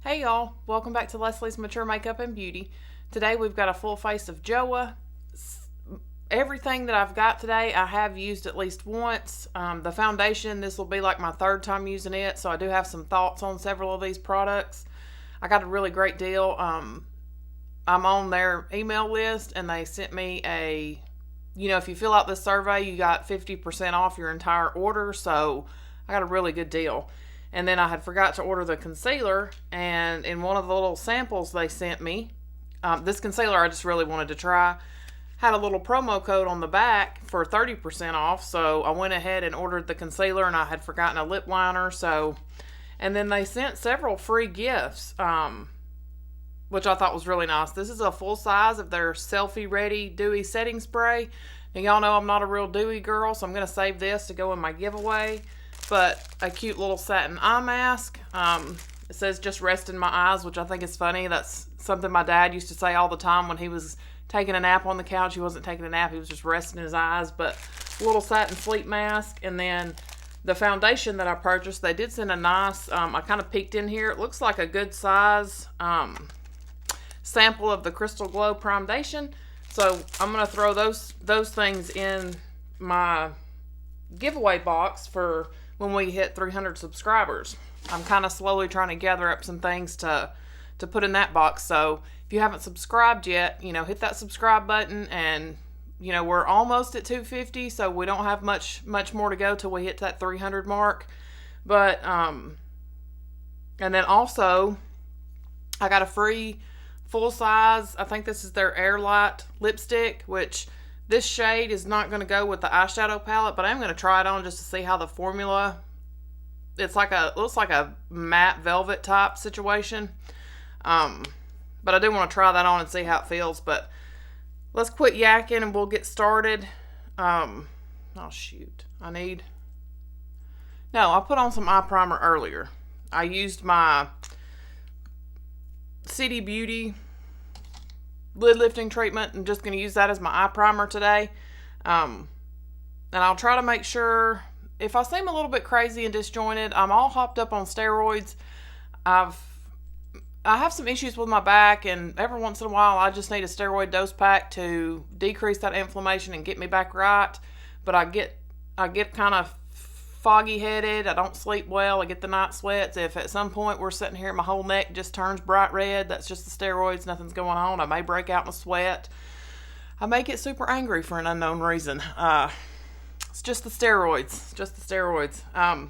Hey y'all, welcome back to Leslie's Mature Makeup and Beauty. Today we've got a full face of JOAH. Everything that I've got today I have used at least once. The foundation, this will be like my third time using it, so I do have some thoughts on several of these products. I got a really great deal. I'm on their email list and they sent me if you fill out this survey you got 50% off your entire order, so I got a really good deal. And then I had forgot to order the concealer, and in one of the little samples they sent me, this concealer I just really wanted to try, had a little promo code on the back for 30% off, so I went ahead and ordered the concealer, and I had forgotten a lip liner, and then they sent several free gifts, which I thought was really nice. This is a full size of their Selfie Ready Dewy Setting Spray. Now y'all know I'm not a real dewy girl, so I'm going to save this to go in my giveaway. But a cute little satin eye mask. It says just rest in my eyes, which I think is funny. That's something my dad used to say all the time when he was taking a nap on the couch. He wasn't taking a nap, he was just resting his eyes. But a little satin sleep mask. And then the foundation that I purchased, they did send a nice, I kind of peeked in here. It looks like a good size sample of the Crystal Glow Primedation. So I'm going to throw those things in my giveaway box for when we hit 300 subscribers. I'm kind of slowly trying to gather up some things to put in that box. So if you haven't subscribed yet, hit that subscribe button. And we're almost at 250, so we don't have much more to go till we hit that 300 mark. But and then also I got a free full size, I think this is their Airlight lipstick, which this shade is not going to go with the eyeshadow palette, but I'm going to try it on just to see how the formula, looks like a matte velvet type situation. But I do want to try that on and see how it feels. But let's quit yakking and we'll get started. Oh shoot, I put on some eye primer earlier. I used my City Beauty lid lifting treatment. I'm just going to use that as my eye primer today. And I'll try to make sure, if I seem a little bit crazy and disjointed, I'm all hopped up on steroids. I have some issues with my back, and every once in a while I just need a steroid dose pack to decrease that inflammation and get me back right. But I get kind of foggy headed. I don't sleep well. I get the night sweats. If at some point we're sitting here and my whole neck just turns bright red, that's just the steroids. Nothing's going on. I may break out in a sweat. I may get super angry for an unknown reason. It's just the steroids. But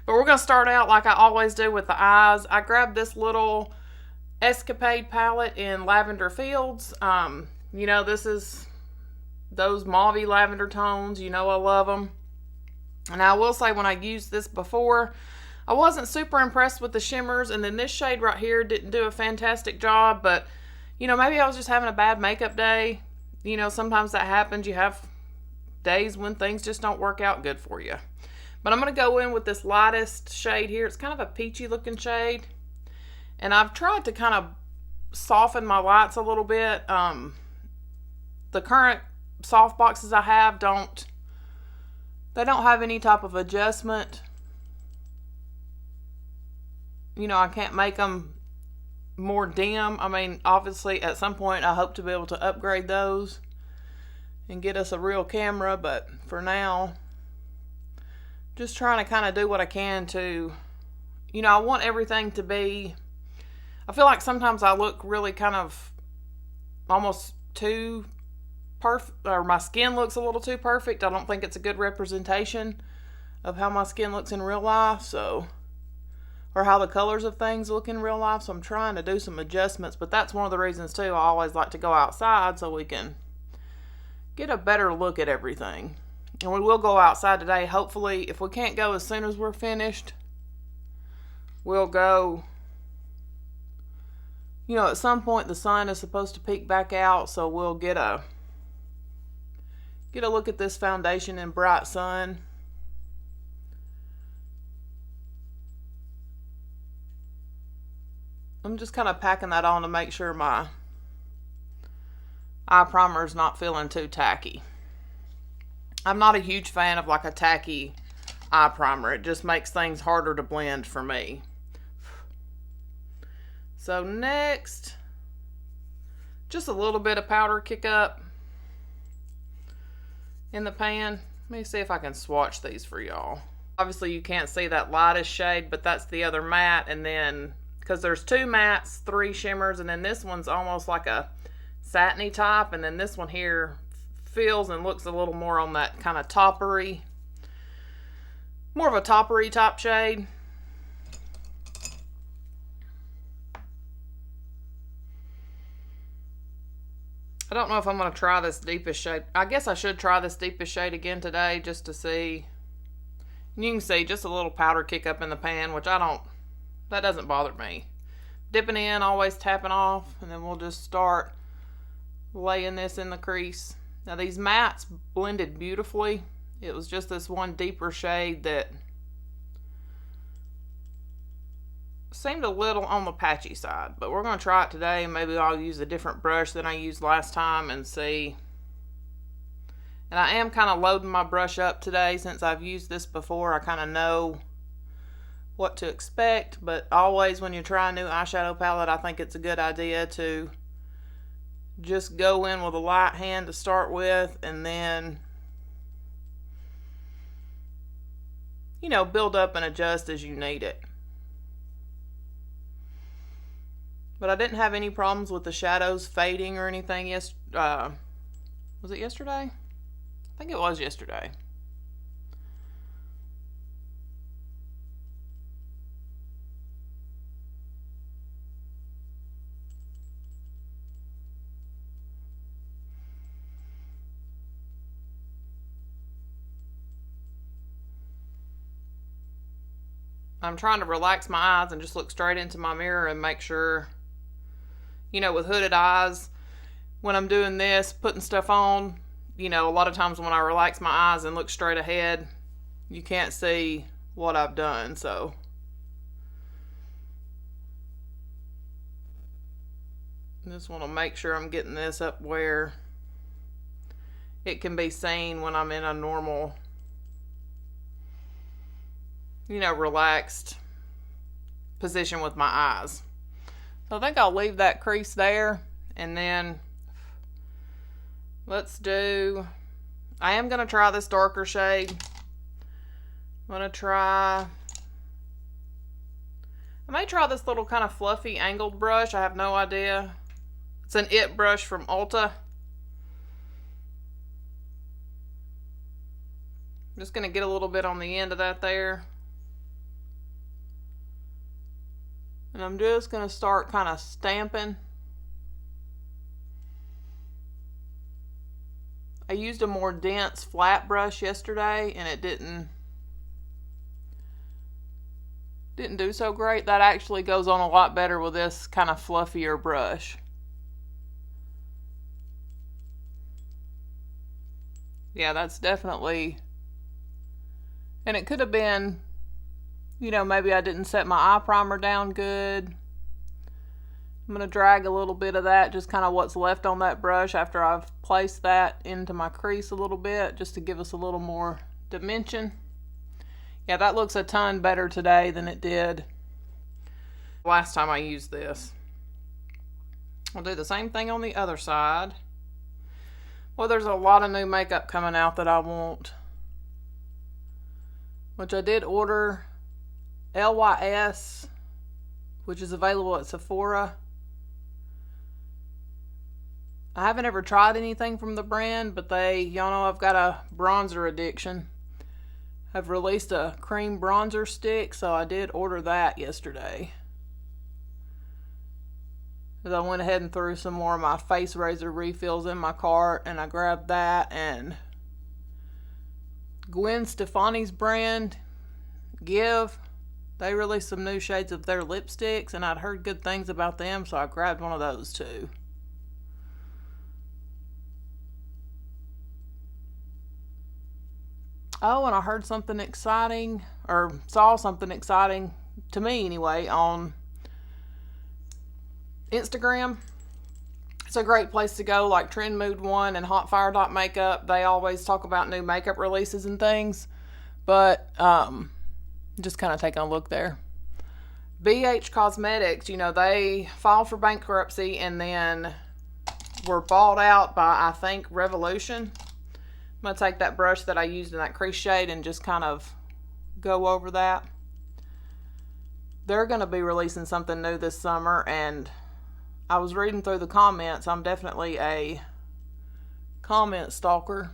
we're going to start out like I always do with the eyes. I grabbed this little Escapade palette in Lavender Fields. This is those mauvey lavender tones. I love them. And I will say, when I used this before, I wasn't super impressed with the shimmers. And then this shade right here didn't do a fantastic job. But, maybe I was just having a bad makeup day. Sometimes that happens. You have days when things just don't work out good for you. But I'm going to go in with this lightest shade here. It's kind of a peachy looking shade. And I've tried to kind of soften my lights a little bit. The current soft boxes I have don't have any type of adjustment. I can't make them more dim. I mean, obviously, at some point, I hope to be able to upgrade those and get us a real camera. But for now, just trying to kind of do what I can to, I want everything to be, I feel like sometimes I look really kind of almost too perfect, or my skin looks a little too perfect. I don't think it's a good representation of how my skin looks in real life, or how the colors of things look in real life. So I'm trying to do some adjustments, but that's one of the reasons too I always like to go outside so we can get a better look at everything. And we will go outside today. Hopefully, if we can't go as soon as we're finished, we'll go, at some point the sun is supposed to peek back out, so we'll get a look at this foundation in bright sun. I'm just kind of packing that on to make sure my eye primer is not feeling too tacky. I'm not a huge fan of like a tacky eye primer. It just makes things harder to blend for me. So next, just a little bit of powder kick up in the pan. Let me see if I can swatch these for y'all. Obviously you can't see that lightest shade, but that's the other matte, and then because there's 2 mattes, 3 shimmers, and then this one's almost like a satiny top, and then this one here feels and looks a little more on that kind of toppery, more of a toppery top shade. I don't know if I'm going to try this deepest shade. I guess I should try this deepest shade again today just to see. And you can see just a little powder kick up in the pan, which that doesn't bother me. Dipping in, always tapping off, and then we'll just start laying this in the crease. Now these mattes blended beautifully. It was just this one deeper shade that seemed a little on the patchy side, but we're going to try it today, and maybe I'll use a different brush than I used last time and see. And I am kind of loading my brush up today since I've used this before. I kind of know what to expect, but always when you try a new eyeshadow palette, I think it's a good idea to just go in with a light hand to start with, and then, you know, build up and adjust as you need it. But I didn't have any problems with the shadows fading or anything. Was it yesterday? I think it was yesterday. I'm trying to relax my eyes and just look straight into my mirror and make sure, you know, with hooded eyes, when I'm doing this, putting stuff on, you know, a lot of times when I relax my eyes and look straight ahead, you can't see what I've done. So I just want to make sure I'm getting this up where it can be seen when I'm in a normal, you know, relaxed position with my eyes. So I think I'll leave that crease there, and then I am going to try this darker shade. I may try this little kind of fluffy angled brush. I have no idea. It's an It brush from Ulta. I'm just going to get a little bit on the end of that there. And I'm just going to start kind of stamping. I used a more dense flat brush yesterday, and it didn't do so great. That actually goes on a lot better with this kind of fluffier brush. Yeah, that's definitely, and it could have been, you know, maybe I didn't set my eye primer down good. I'm going to drag a little bit of that, just kind of what's left on that brush after I've placed that into my crease a little bit, just to give us a little more dimension. Yeah, that looks a ton better today than it did last time I used this. I'll do the same thing on the other side. Well, there's a lot of new makeup coming out that I want, which I did order. LYS, which is available at Sephora. I haven't ever tried anything from the brand, but y'all know I've got a bronzer addiction. I've released a cream bronzer stick, so I did order that yesterday. As I went ahead and threw some more of my face razor refills in my cart, and I grabbed that, and Gwen Stefani's brand, Give, they released some new shades of their lipsticks, and I'd heard good things about them, so I grabbed one of those too. Oh, and I heard something exciting, or saw something exciting, to me anyway, on Instagram. It's a great place to go, like Trend Mood 1 and Hot Fire Makeup. They always talk about new makeup releases and things, but just kind of taking a look there. BH Cosmetics, you know, they filed for bankruptcy and then were bought out by, I think, Revolution. I'm going to take that brush that I used in that crease shade and just kind of go over that. They're going to be releasing something new this summer, and I was reading through the comments. I'm definitely a comment stalker.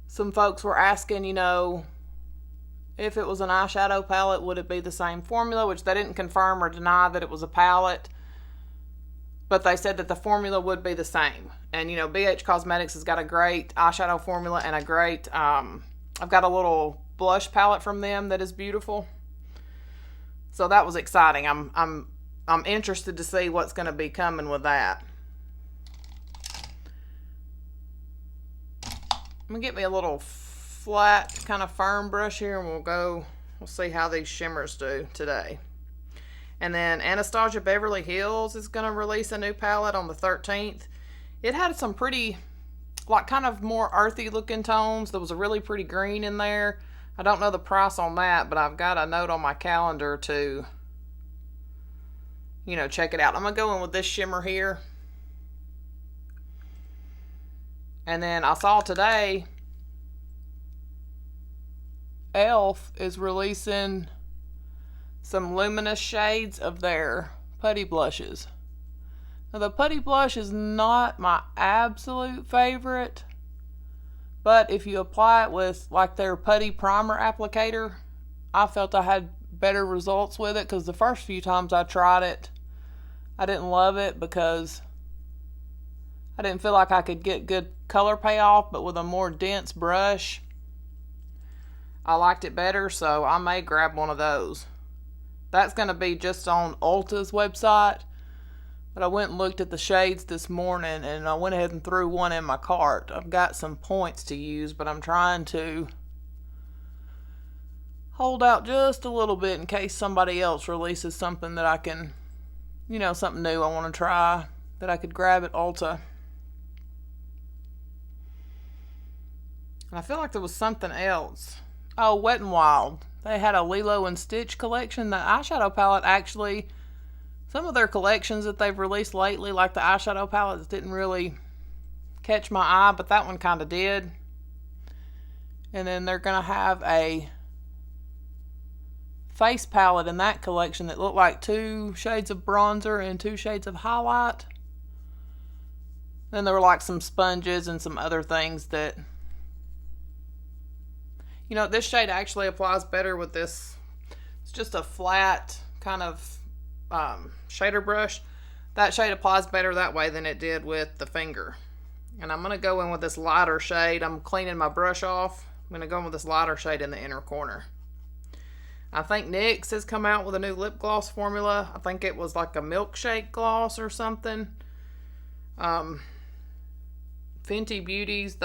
Some folks were asking, you know, if it was an eyeshadow palette, would it be the same formula? Which they didn't confirm or deny that it was a palette, but they said that the formula would be the same. And, you know, BH Cosmetics has got a great eyeshadow formula and a great, I've got a little blush palette from them that is beautiful. So that was exciting. I'm interested to see what's going to be coming with that. I'm going to get me a little flat, kind of firm brush here, and we'll see how these shimmers do today. And then Anastasia Beverly Hills is going to release a new palette on the 13th. It had some pretty, like, kind of more earthy looking tones. There was a really pretty green in there. I don't know the price on that, but I've got a note on my calendar to, you know, check it out. I'm going to go in with this shimmer here. And then I saw today e.l.f. is releasing some luminous shades of their putty blushes. Now, the putty blush is not my absolute favorite, but if you apply it with like their putty primer applicator, I felt I had better results with it, because the first few times I tried it, I didn't love it because I didn't feel like I could get good color payoff, but with a more dense brush, I liked it better, so I may grab one of those. That's going to be just on Ulta's website, but I went and looked at the shades this morning, and I went ahead and threw one in my cart. I've got some points to use, but I'm trying to hold out just a little bit in case somebody else releases something that I can, you know, something new I want to try that I could grab at Ulta. And I feel like there was something else. Oh, Wet n Wild. They had a Lilo and Stitch collection. The eyeshadow palette, actually, some of their collections that they've released lately, like the eyeshadow palettes, didn't really catch my eye, but that one kind of did. And then they're going to have a face palette in that collection that looked like 2 shades of bronzer and 2 shades of highlight. Then there were like some sponges and some other things that, you know, this shade actually applies better with this. It's just a flat kind of shader brush. That shade applies better that way than it did with the finger. And I'm going to go in with this lighter shade. I'm cleaning my brush off. I'm going to go in with this lighter shade in the inner corner. I think NYX has come out with a new lip gloss formula. I think it was like a milkshake gloss or something. Fenty Beauties,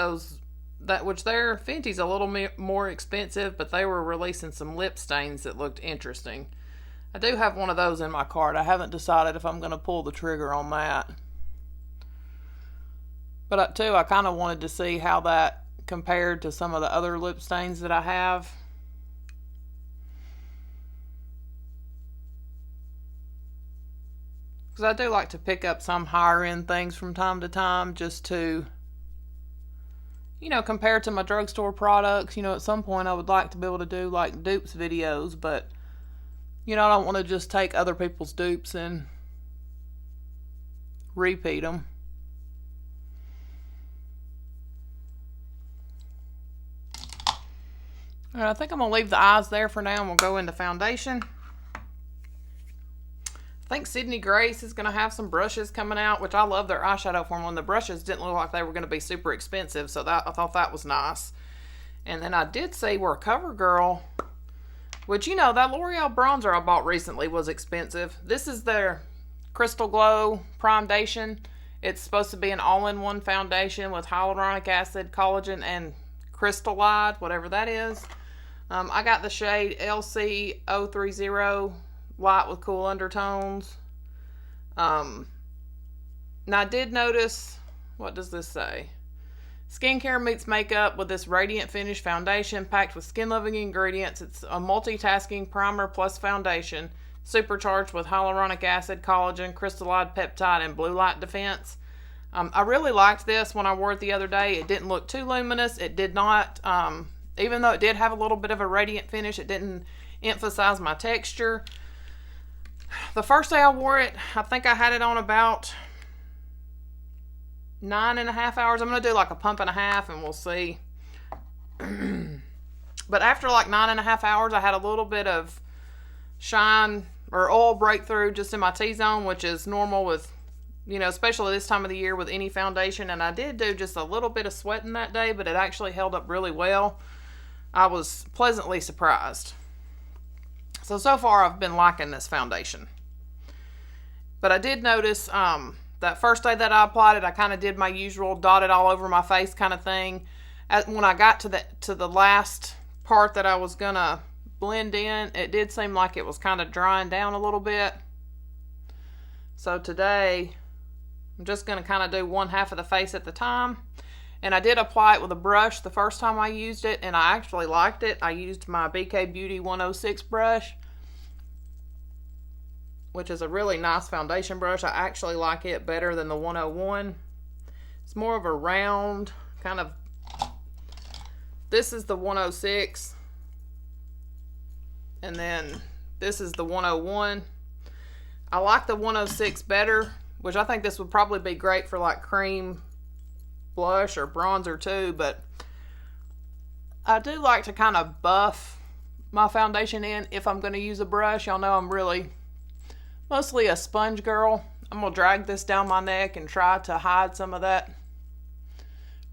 Fenty's a little more expensive, but they were releasing some lip stains that looked interesting. I do have one of those in my cart. I haven't decided if I'm going to pull the trigger on that. But too, I kind of wanted to see how that compared to some of the other lip stains that I have. Because I do like to pick up some higher end things from time to time just to, you know, compared to my drugstore products. You know, at some point I would like to be able to do like dupes videos, but, you know, I don't want to just take other people's dupes and repeat them. Alright, I think I'm going to leave the eyes there for now, and we'll go into foundation. I think Sydney Grace is going to have some brushes coming out, which I love their eyeshadow formula, and the brushes didn't look like they were going to be super expensive, so I thought that was nice. And then I did see where CoverGirl, which, you know, that L'Oreal bronzer I bought recently was expensive. This is their Crystal Glow Primedation. It's supposed to be an all-in-one foundation with hyaluronic acid, collagen, and crystallide, whatever that is. I got the shade LC030, light with cool undertones. Now I did notice, what does this say? Skincare meets makeup with this radiant finish foundation packed with skin-loving ingredients. It's a multitasking primer plus foundation, supercharged with hyaluronic acid, collagen, crystallized peptide, and blue light defense. I really liked this when I wore it the other day. It didn't look too luminous. It did not, even though it did have a little bit of a radiant finish, it didn't emphasize my texture. The first day I wore it, I think I had it on about 9.5 hours. I'm going to do like a pump and a half and we'll see. But after like 9.5 hours, I had a little bit of shine or oil breakthrough just in my T-zone, which is normal with, you know, especially this time of the year with any foundation. And I did do just a little bit of sweating that day, but it actually held up really well. I was pleasantly surprised. So far I've been liking this foundation. But I did notice that first day that I applied it, I kind of did my usual dotted all over my face kind of thing. When I got to the last part that I was going to blend in, it did seem like it was kind of drying down a little bit. So today, I'm just going to kind of do one half of the face at the time. And I did apply it with a brush the first time I used it, and I actually liked it. I used my BK Beauty 106 brush, which is a really nice foundation brush. I actually like it better than the 101. It's more of a round kind of. This is the 106, and then this is the 101. I like the 106 better, which I think this would probably be great for like cream blush or bronzer too, but I do like to kind of buff my foundation in if I'm going to use a brush. Y'all know I'm really mostly a sponge girl. I'm going to drag this down my neck and try to hide some of that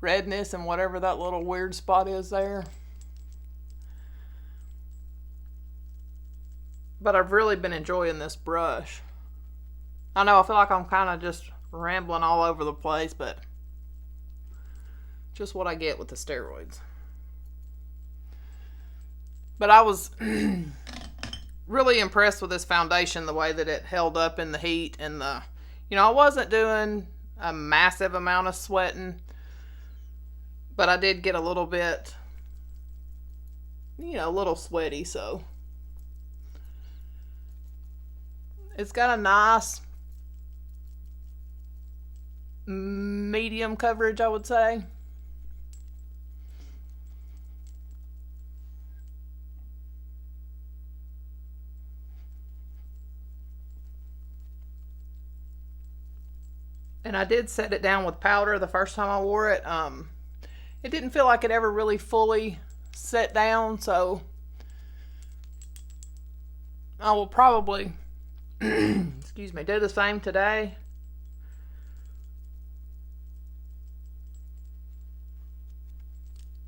redness and whatever that little weird spot is there. But I've really been enjoying this brush. I know I feel like I'm kind of just rambling all over the place, but just what I get with the steroids. But I was really impressed with this foundation, the way that it held up in the heat and I wasn't doing a massive amount of sweating, but I did get a little bit, a little sweaty, so it's got a nice medium coverage, I would say. And I did set it down with powder the first time I wore it. It didn't feel like it ever really fully set down, so I will probably excuse me, do the same today.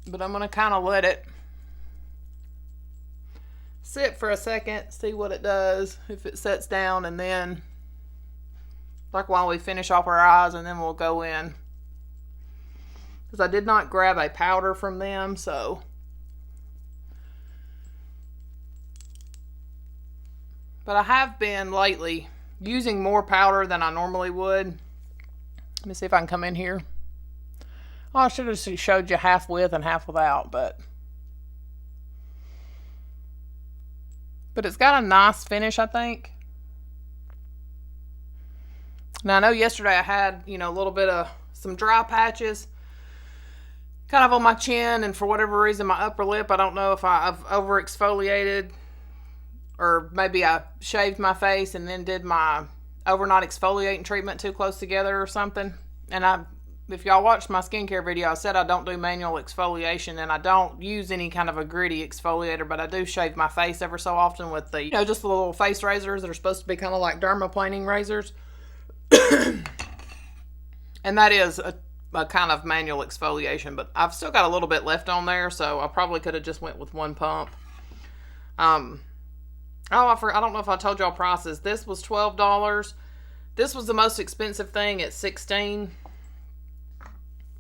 But I'm going to kind of let it sit for a second, see what it does, if it sets down, and then like while we finish off our eyes, and then we'll go in. Because I did not grab a powder from them, so. But I have been lately using more powder than I normally would. Let me see if I can come in here. Oh, I should have showed you half with and half without, but it's got a nice finish, I think. Now, I know yesterday I had, a little bit of some dry patches kind of on my chin, and for whatever reason, my upper lip, I don't know if I've over exfoliated, or maybe I shaved my face and then did my overnight exfoliating treatment too close together or something. And if y'all watched my skincare video, I said I don't do manual exfoliation, and I don't use any kind of a gritty exfoliator, but I do shave my face ever so often with the, just the little face razors that are supposed to be kind of like dermaplaning razors. And that is a kind of manual exfoliation, but I've still got a little bit left on there, so I probably could have just went with one pump. I don't know if I told y'all prices. This was $12. This was the most expensive thing at $16.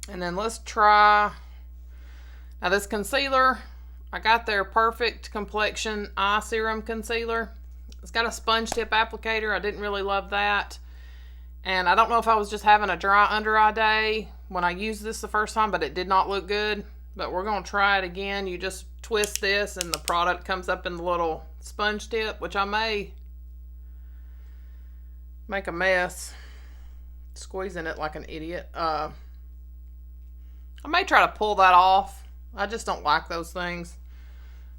And then let's try, now this concealer, I got their Perfect Complexion Eye Serum Concealer. It's got a sponge tip applicator. I didn't really love that. And I don't know if I was just having a dry under eye day when I used this the first time, but it did not look good. But we're going to try it again. You just twist this and the product comes up in the little sponge tip, which I may make a mess squeezing it like an idiot. I may try to pull that off. I just don't like those things.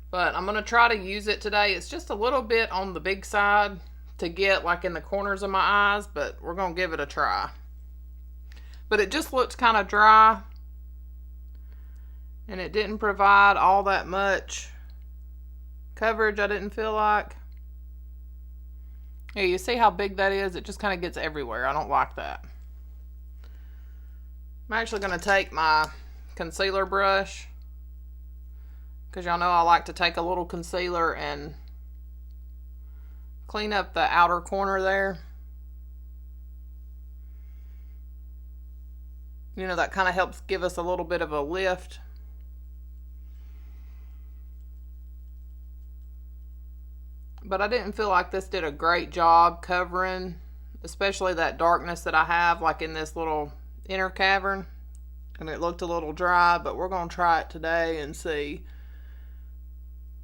But I'm going to try to use it today. It's just a little bit on the big side to get like in the corners of my eyes, but we're going to give it a try. But it just looks kind of dry, and it didn't provide all that much coverage, I didn't feel like. Yeah, you see how big that is? It just kind of gets everywhere. I don't like that. I'm actually going to take my concealer brush, because y'all know I like to take a little concealer and clean up the outer corner there. You know, that kind of helps give us a little bit of a lift. But I didn't feel like this did a great job covering, especially that darkness that I have like in this little inner cavern. And it looked a little dry, but we're going to try it today and see.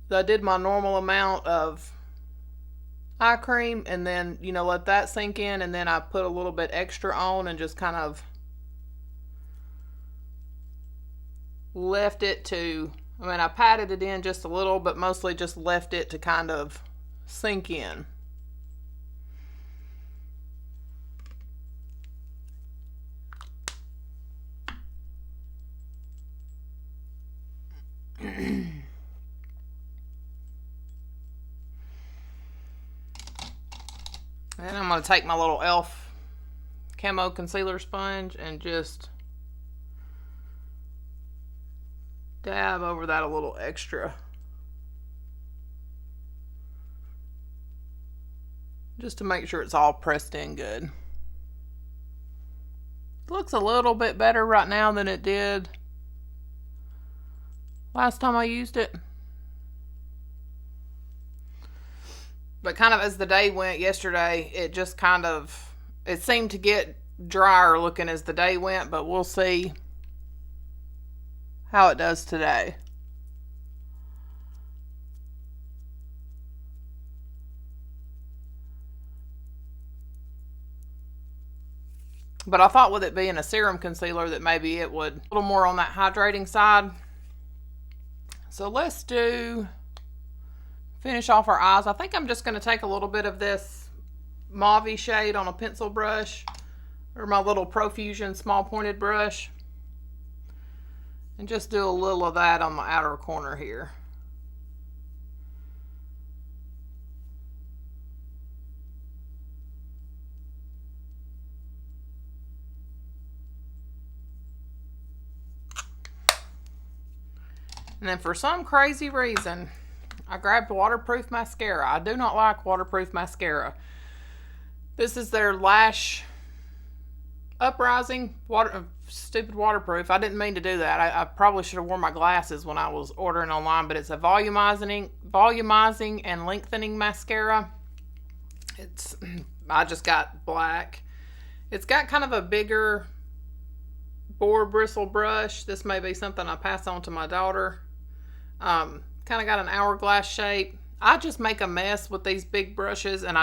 So I did my normal amount of eye cream and then, you know, let that sink in, and then I put a little bit extra on and just kind of left it to, I patted it in just a little, but mostly just left it to kind of sink in. And I'm going to take my little e.l.f. camo concealer sponge and just dab over that a little extra. Just to make sure it's all pressed in good. It looks a little bit better right now than it did last time I used it. But kind of as the day went yesterday, it just kind of, it seemed to get drier looking as the day went, but we'll see how it does today. But I thought with it being a serum concealer that maybe it would a little more on that hydrating side. So let's finish off our eyes. I think I'm just going to take a little bit of this mauve shade on a pencil brush, or my little Profusion small pointed brush, and just do a little of that on the outer corner here. And then for some crazy reason, I grabbed waterproof mascara. I do not like waterproof mascara. This is their Lash Uprising stupid waterproof. I didn't mean to do that. I probably should have worn my glasses when I was ordering online, but it's a volumizing and lengthening mascara. I just got black. It's got kind of a bigger boar bristle brush. This may be something I pass on to my daughter. Kind of got an hourglass shape. I just make a mess with these big brushes, and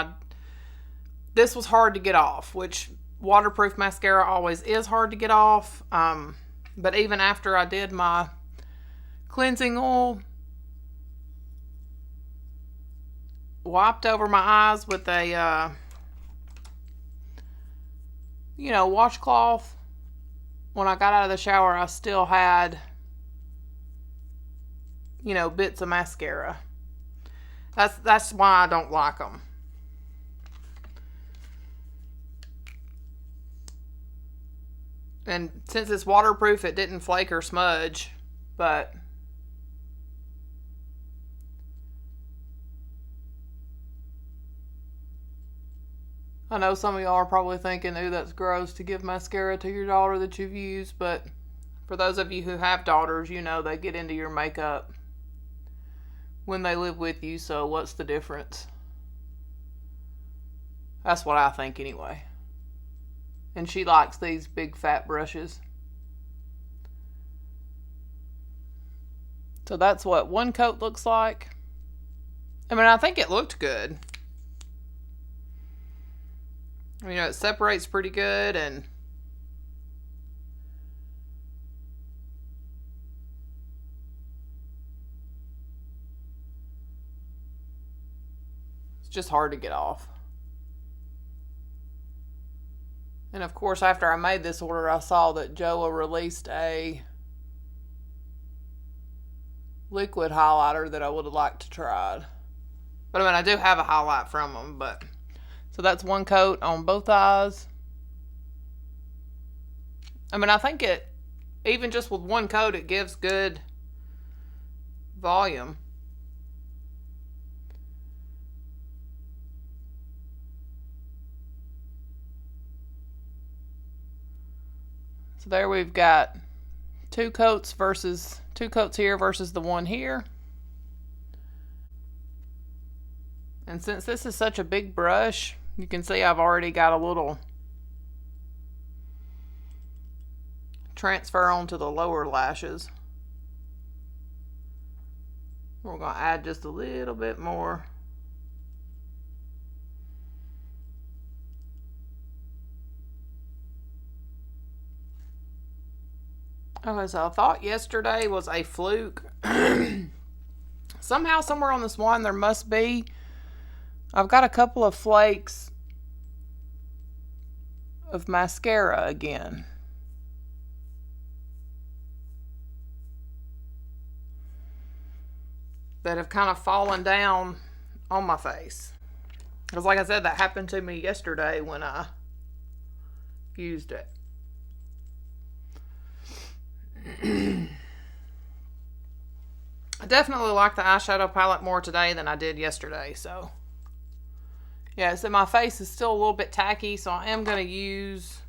this was hard to get off, which waterproof mascara always is hard to get off. But even after I did my cleansing oil, wiped over my eyes with a washcloth, when I got out of the shower, I still had bits of mascara. That's why I don't like them. And since it's waterproof, it didn't flake or smudge, but I know some of y'all are probably thinking, ooh, that's gross to give mascara to your daughter that you've used, but for those of you who have daughters, you know they get into your makeup when they live with you, so what's the difference? That's what I think anyway. And she likes these big fat brushes. So that's what one coat looks like. I mean, I think it looked good. You know, it separates pretty good, and it's just hard to get off. And of course, after I made this order, I saw that JOAH released a liquid highlighter that I would have liked to try. But I mean, I do have a highlight from them, but so that's one coat on both eyes. I mean, I think it, even just with one coat, it gives good volume. So there we've got two coats here versus the one here. And since this is such a big brush, you can see I've already got a little transfer onto the lower lashes. We're going to add just a little bit more. Okay, so I thought yesterday was a fluke. Somehow, somewhere on this one, there must be. I've got a couple of flakes of mascara again. That have kind of fallen down on my face. Because like I said, that happened to me yesterday when I used it. I definitely like the eyeshadow palette more today than I did yesterday, so yeah, so my face is still a little bit tacky, so I am going to use,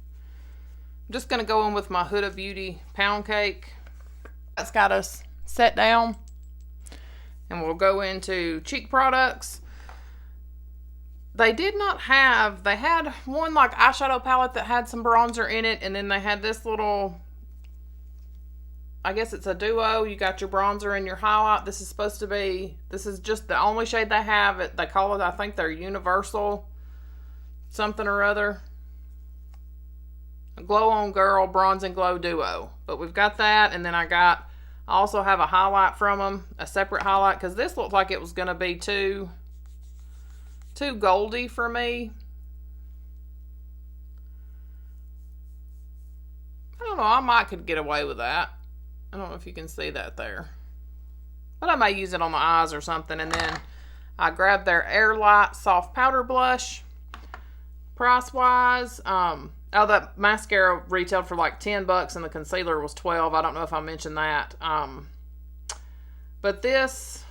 I'm just going to go in with my Huda Beauty Pound Cake. That's got us set down, and we'll go into cheek products. They did not have, they had one like eyeshadow palette that had some bronzer in it, and then they had this little, I guess it's a duo. You got your bronzer and your highlight. This is supposed to be, this is just the only shade they have. They call it, I think, their universal something or other. A Glow On Girl Bronze and Glow Duo. But we've got that, and then I also have a highlight from them, a separate highlight, because this looked like it was going to be too goldy for me. I don't know, I could get away with that. I don't know if you can see that there. But I may use it on my eyes or something. And then I grabbed their Airlight Soft Powder Blush. Price-wise, that mascara retailed for like $10 and the concealer was $12. I don't know if I mentioned that. But this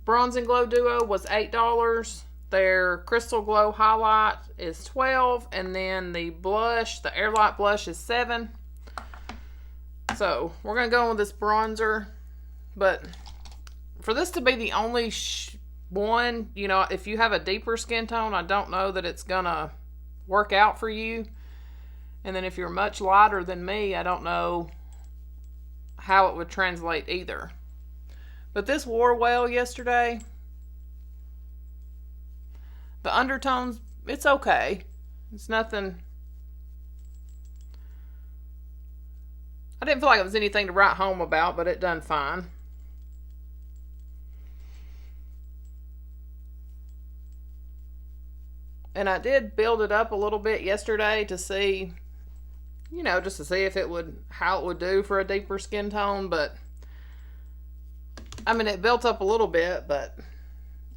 Bronze and Glow Duo was $8. Their Crystal Glow Highlight is $12. And then the blush, the Airlight Blush, is $7. So we're going to go with this bronzer, but for this to be the only one, you know, if you have a deeper skin tone, I don't know that it's going to work out for you. And then if you're much lighter than me, I don't know how it would translate either. But this wore well yesterday. The undertones, it's okay. It's nothing. I didn't feel like it was anything to write home about, but it done fine. And I did build it up a little bit yesterday to see, you know, just to see if it would, how it would do for a deeper skin tone. But I mean, it built up a little bit, but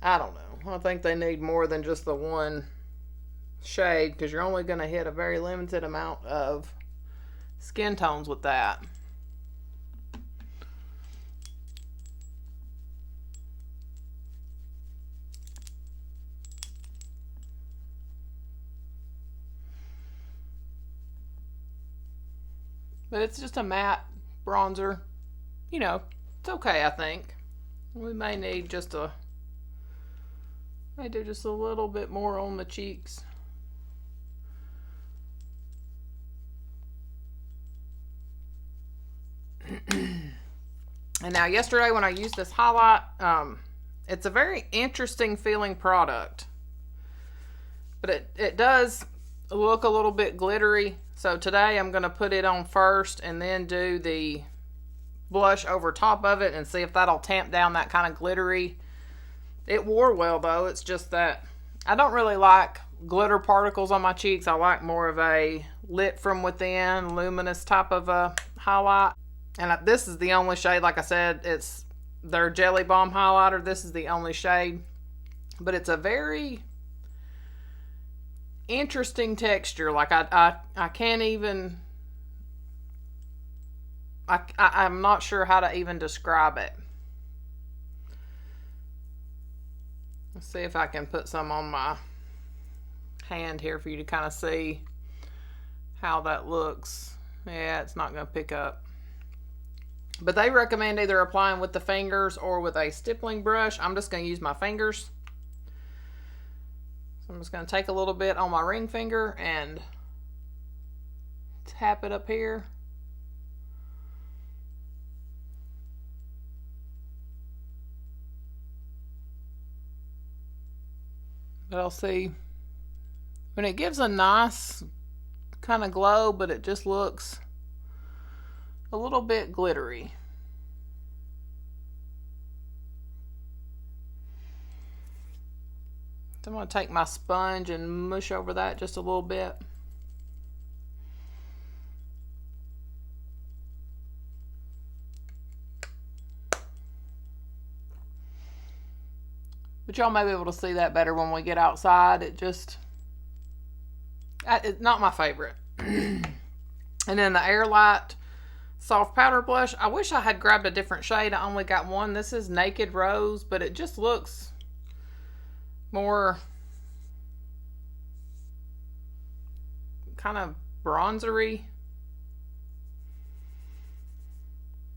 I don't know. I think they need more than just the one shade, because you're only going to hit a very limited amount of skin tones with that. But it's just a matte bronzer. You know, it's okay, I think. We may need just a, may do just a little bit more on the cheeks. And now yesterday when I used this highlight, it's a very interesting feeling product. But it does look a little bit glittery. So today I'm going to put it on first and then do the blush over top of it and see if that'll tamp down that kind of glittery. It wore well though. It's just that I don't really like glitter particles on my cheeks. I like more of a lit from within, luminous type of a highlight. And this is the only shade, like I said, it's their Jelly Bomb highlighter. This is the only shade. But it's a very interesting texture. Like I can't even... I'm not sure how to even describe it. Let's see if I can put some on my hand here for you to kind of see how that looks. Yeah, it's not going to pick up. But they recommend either applying with the fingers or with a stippling brush. I'm just going to use my fingers. So I'm just going to take a little bit on my ring finger and tap it up here. But I'll see. When it gives a nice kind of glow, but it just looks a little bit glittery. So I'm going to take my sponge and mush over that just a little bit. But y'all may be able to see that better when we get outside. It's not my favorite. And then the Airlight Soft Powder Blush. I wish I had grabbed a different shade. I only got one. This is Naked Rose, but it just looks more kind of bronzery.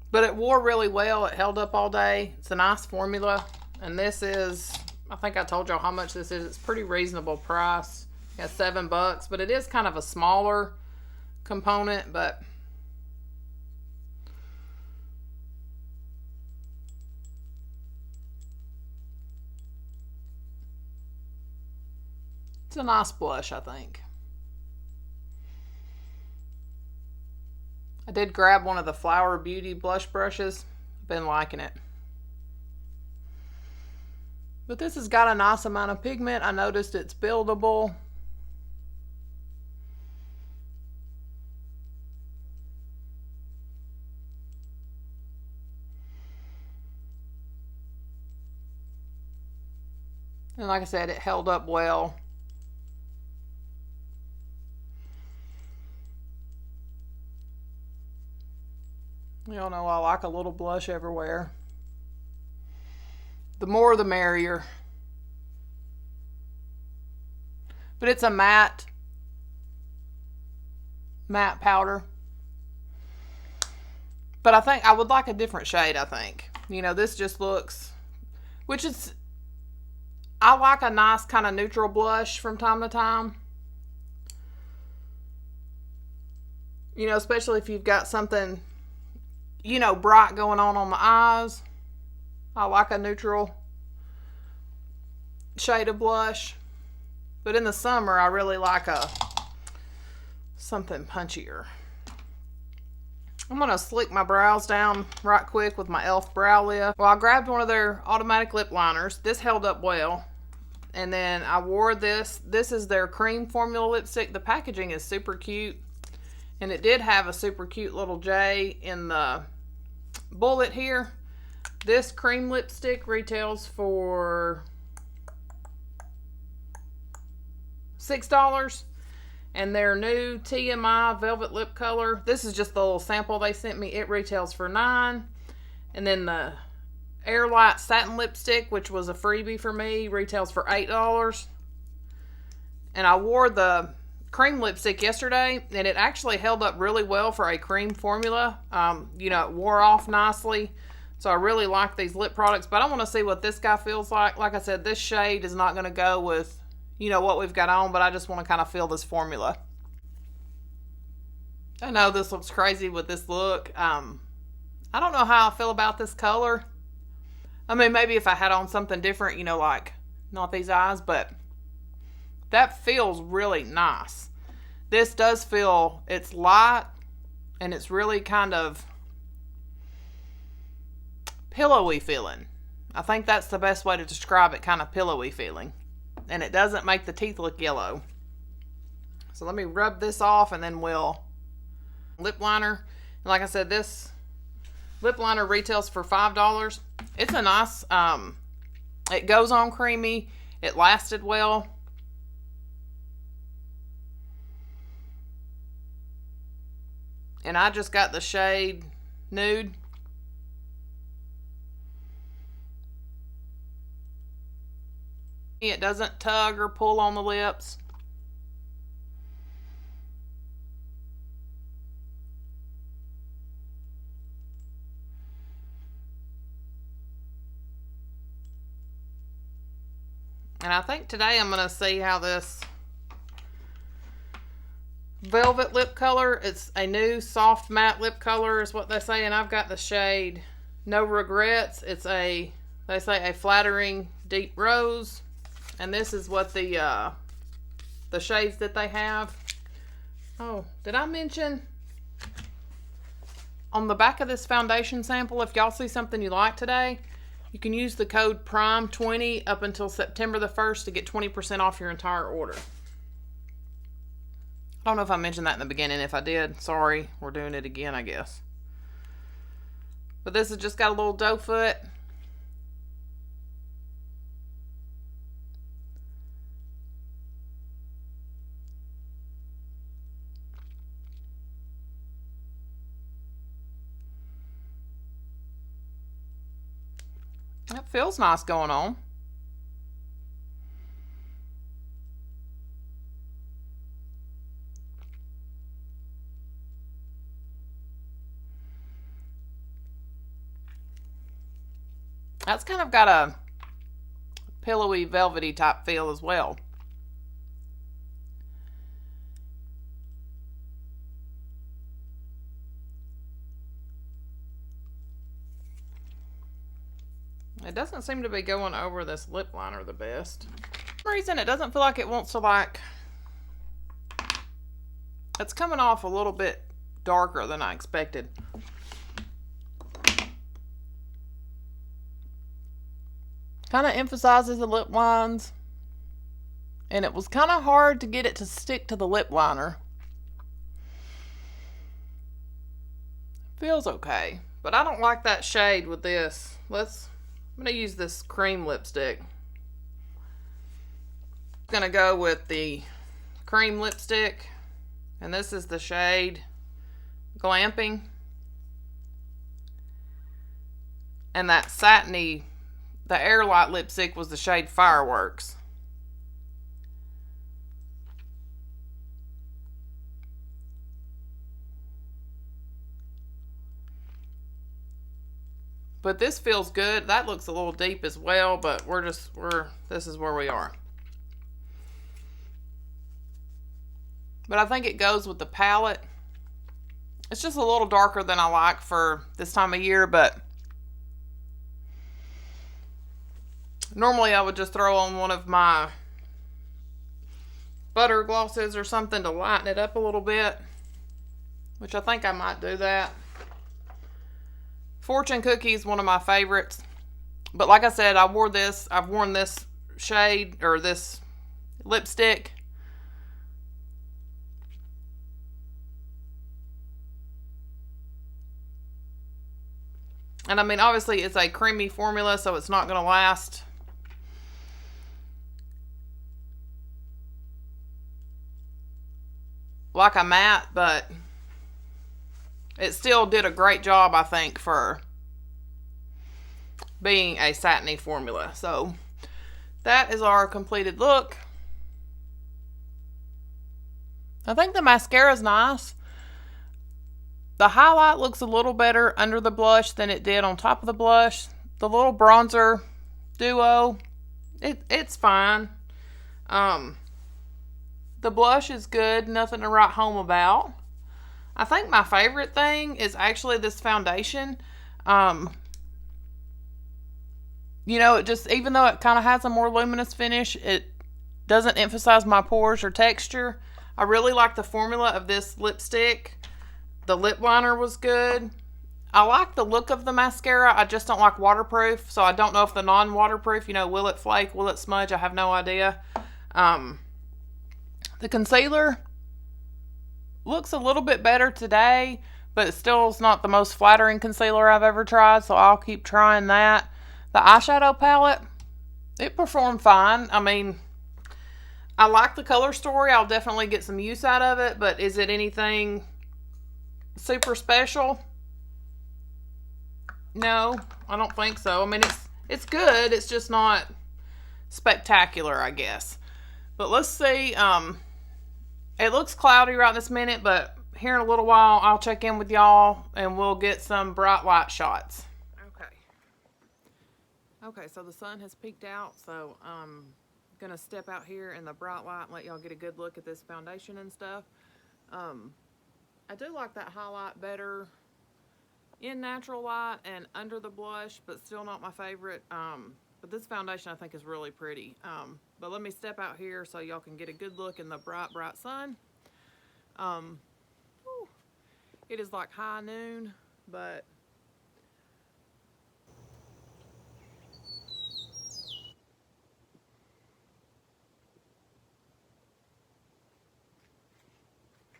But it wore really well. It held up all day. It's a nice formula. And this is, I think I told y'all how much this is. It's pretty reasonable price. Yeah, $7, but it is kind of a smaller component, but it's a nice blush, I think. I did grab one of the Flower Beauty blush brushes. I've been liking it. But this has got a nice amount of pigment. I noticed it's buildable. And like I said, it held up well. Y'all know I like a little blush everywhere. The more the merrier. But it's a matte powder. But I think I would like a different shade, I think. You know, this just looks, which is, I like a nice kind of neutral blush from time to time. You know, especially if you've got something, you know, bright going on the eyes. I like a neutral shade of blush. But in the summer, I really like something punchier. I'm going to slick my brows down right quick with my e.l.f. brow lift. Well, I grabbed one of their automatic lip liners. This held up well. And then I wore this. This is their cream formula lipstick. The packaging is super cute. And it did have a super cute little J in the bullet here. This cream lipstick retails for $6. And their new TMI Velvet Lip Color, this is just the little sample they sent me. It retails for $9. And then the Airlight Satin Lipstick, which was a freebie for me, retails for $8. And I wore the cream lipstick yesterday, and it actually held up really well for a cream formula. You know, it wore off nicely. So I really like these lip products, but I want to see what this guy feels like. Like I said, this shade is not going to go with, you know, what we've got on, but I just want to kind of feel this formula. I know this looks crazy with this look. I don't know how I feel about this color. I mean, maybe if I had on something different, you know, like not these eyes, but that feels really nice. This does feel, it's light and it's really kind of pillowy feeling. I think that's the best way to describe it, kind of pillowy feeling. And it doesn't make the teeth look yellow. So let me rub this off and then we'll lip liner. And like I said, this lip liner retails for $5. It's a nice, it goes on creamy. It lasted well. And I just got the shade Nude. It doesn't tug or pull on the lips. And I think today I'm going to see how this velvet lip color, it's a new soft matte lip color is what they say, and I've got the shade No Regrets. It's a, they say, a flattering deep rose, and this is what the shades that they have. Oh, did I mention on the back of this foundation sample, if y'all see something you like today, you can use the code PRIME20 up until September the 1st to get 20% off your entire order. I don't know if I mentioned that in the beginning. If I did, sorry. We're doing it again, I guess. But this has just got a little doe foot. That feels nice going on. That's kind of got a pillowy, velvety type feel as well. It doesn't seem to be going over this lip liner the best. For some reason, it doesn't feel like it wants to, like, it's coming off a little bit darker than I expected. Kind of emphasizes the lip lines, and it was kind of hard to get it to stick to the lip liner. Feels okay, but I don't like that shade with this. I'm going to use this cream lipstick. I'm going to go with the cream lipstick, and this is the shade Glamping. And that satiny, the Airlight lipstick was the shade Fireworks. But this feels good. That looks a little deep as well, but this is where we are. But I think it goes with the palette. It's just a little darker than I like for this time of year, but normally I would just throw on one of my butter glosses or something to lighten it up a little bit, which I think I might do that. Fortune Cookie is one of my favorites. But like I said, I've worn this shade, or this lipstick. And I mean, obviously it's a creamy formula, so it's not going to last like a matte, but it still did a great job, I think, for being a satiny formula. So that is our completed look. I think the mascara is nice. The highlight looks a little better under the blush than it did on top of the blush. The little bronzer duo, it's fine. The blush is good, nothing to write home about. I think my favorite thing is actually this foundation. You know, it just, even though it kind of has a more luminous finish, it doesn't emphasize my pores or texture. I really like the formula of this lipstick. The lip liner was good. I like the look of the mascara. I just don't like waterproof, so I don't know if the non-waterproof, you know, will it flake, will it smudge? I have no idea. The concealer looks a little bit better today, but it still is not the most flattering concealer I've ever tried, so I'll keep trying that. The eyeshadow palette, it performed fine. I mean, I like the color story. I'll definitely get some use out of it, but is it anything super special? No, I don't think so. I mean, it's good. It's just not spectacular, I guess. But let's see. It looks cloudy right this minute, but here in a little while, I'll check in with y'all and we'll get some bright light shots. Okay, so the sun has peeked out, so I'm going to step out here in the bright light and let y'all get a good look at this foundation and stuff. I do like that highlight better in natural light and under the blush, but still not my favorite. But this foundation I think is really pretty. But let me step out here so y'all can get a good look in the bright, bright sun. It is like high noon, but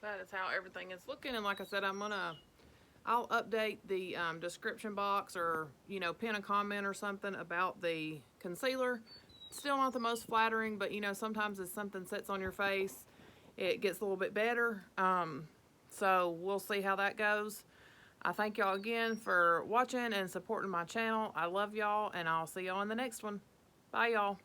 that is how everything is looking. And like I said, I'll update the description box, or, you know, pin a comment or something about the concealer. Still not the most flattering, but, you know, sometimes as something sets on your face, it gets a little bit better. So we'll see how that goes. I thank y'all again for watching and supporting my channel. I love y'all, and I'll see y'all in the next one. Bye, y'all.